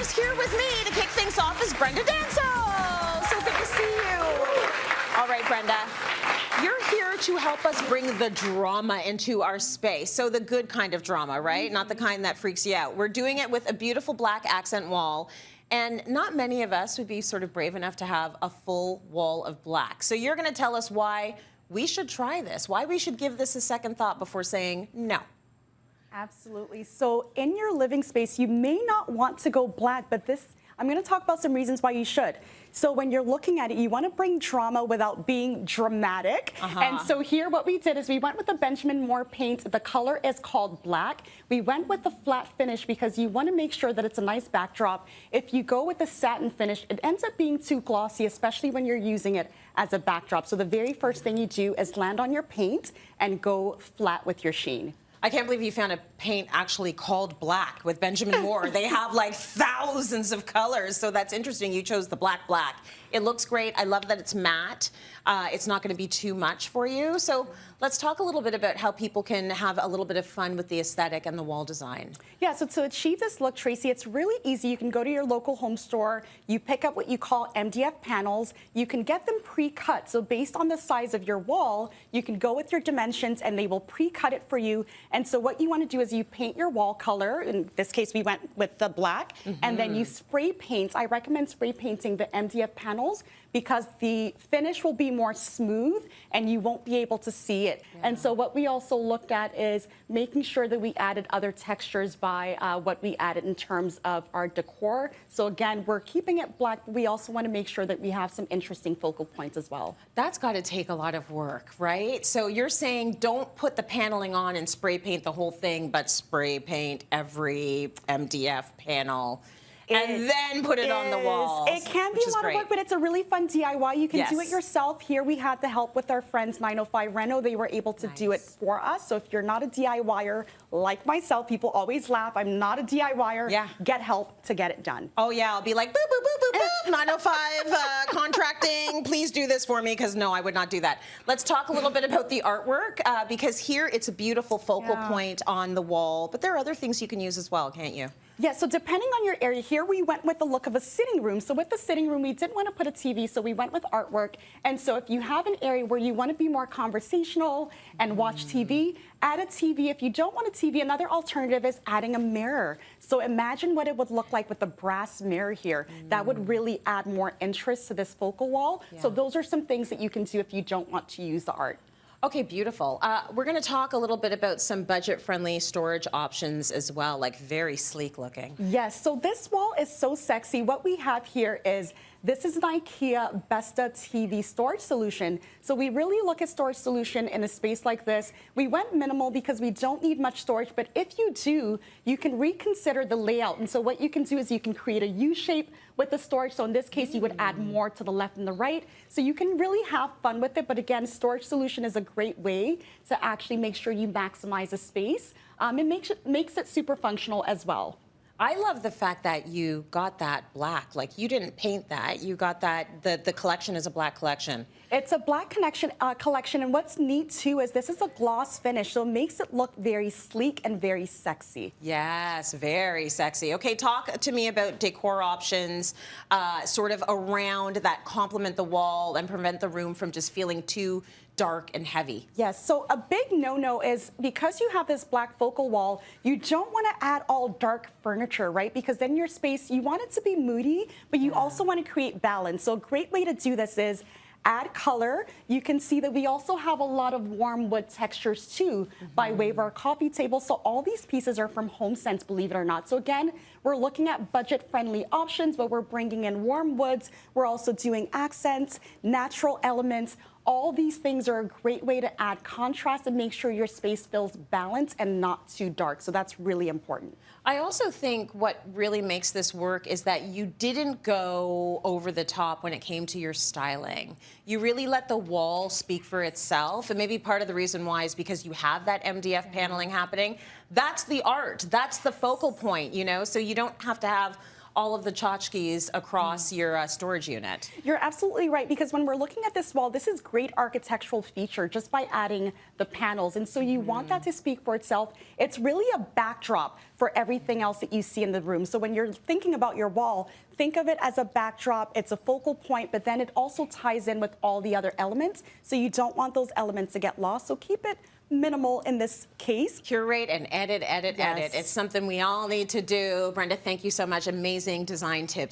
guys, here with me to kick things off is Brenda Danso. So good to see you. All right, Brenda, you're here to help us bring the drama into our space. So the good kind of drama, right? Not the kind that freaks you out. We're doing it with a beautiful black accent wall. And not many of us would be sort of brave enough to have a full wall of black. So you're going to tell us why we should try this, why we should give this a second thought before saying no. Absolutely. So in your living space, you may not want to go black, but I'm going to talk about some reasons why you should. So when you're looking at it, you want to bring drama without being dramatic. And so here what we did is we went with the Benjamin Moore paint. The color is called black. We went with the flat finish because you want to make sure that it's a nice backdrop. If you go with the satin finish, it ends up being too glossy, especially when you're using it as a backdrop. So the very first thing you do is land on your paint and go flat with your sheen. I can't believe you found a paint actually called black with Benjamin Moore. They have like thousands of colors, so that's interesting. You chose the black. It looks great. I love that it's matte. It's not going to be too much for you. So let's talk a little bit about how people can have a little bit of fun with the aesthetic and the wall design. Yeah, so to achieve this look, Tracy, it's really easy. You can go to your local home store. You pick up what you call MDF panels. You can get them pre-cut. So based on the size of your wall, you can go with your dimensions and they will pre-cut it for you. And so what you want to do is you paint your wall color. In this case, we went with the black. And then you spray paint. I recommend spray painting the MDF panels because the finish will be more smooth and you won't be able to see it. And so what we also looked at is making sure that we added other textures by what we added in terms of our decor. So again, we're keeping it black, but we also want to make sure that we have some interesting focal points as well. That's got to take a lot of work, right? So you're saying don't put the paneling on and spray paint the whole thing, but spray paint every MDF panel. And then put it on the walls. It can be a lot of work, but it's a really fun DIY. You can do it yourself. Here we had the help with our friends 905 Reno. They were able to do it for us. So if you're not a DIYer like myself, people always laugh. I'm not a DIYer. Get help to get it done. Oh yeah, I'll be like, boop, boop, boop, boop, boop, 905 contracting. Please do this for me, because no, I would not do that. Let's talk a little bit about the artwork, because here it's a beautiful focal point on the wall, but there are other things you can use as well, can't you? Yeah, so depending on your area, here we went with the look of a sitting room. So with the sitting room, we didn't want to put a TV, so we went with artwork. And so if you have an area where you want to be more conversational and watch TV, add a TV. If you don't want a TV, another alternative is adding a mirror. So imagine what it would look like with a brass mirror here. That would really add more interest to this focal wall. So those are some things that you can do if you don't want to use the art. Okay, beautiful. We're going to talk a little bit about some budget-friendly storage options as well, like very sleek looking. Yes, so this wall is so sexy. What we have here is, this is an IKEA Besta TV storage solution. So we really look at storage solution in a space like this. We went minimal because we don't need much storage, but if you do, you can reconsider the layout. And so what you can do is you can create a U shape with the storage. So in this case, you would add more to the left and the right. So you can really have fun with it. But again, storage solution is a great way to actually make sure you maximize the space. It makes it super functional as well. I love the fact that you got that black. Like, you didn't paint that. You got that, the collection is a black collection. It's a black collection, and what's neat, too, is this is a gloss finish, so it makes it look very sleek and very sexy. Yes, very sexy. Okay, talk to me about decor options, sort of around that complement the wall and prevent the room from just feeling too dark and heavy. Yes, so a big no-no is, because you have this black focal wall, you don't want to add all dark furniture, right? Because then your space, you want it to be moody, but you also want to create balance. So a great way to do this is add color. You can see that we also have a lot of warm wood textures too, by way of our coffee table. So all these pieces are from HomeSense, believe it or not. So again, we're looking at budget-friendly options, but we're bringing in warm woods. We're also doing accents, natural elements. All these things are a great way to add contrast and make sure your space feels balanced and not too dark. So that's really important. I also think what really makes this work is that you didn't go over the top when it came to your styling. You really let the wall speak for itself. And maybe part of the reason why is because you have that MDF paneling happening. That's the art. That's the focal point, you know? So you don't have to have all of the tchotchkes across your storage unit. You're absolutely right, because when we're looking at this wall, this is great architectural feature just by adding the panels. And so you want that to speak for itself. It's really a backdrop. for everything else that you see in the room. So when you're thinking about your wall, think of it as a backdrop. It's a focal point, but then it also ties in with all the other elements. So you don't want those elements to get lost. So keep it minimal in this case. Curate and edit, edit, edit. Yes. It's something we all need to do. Brenda, thank you so much. Amazing design tips.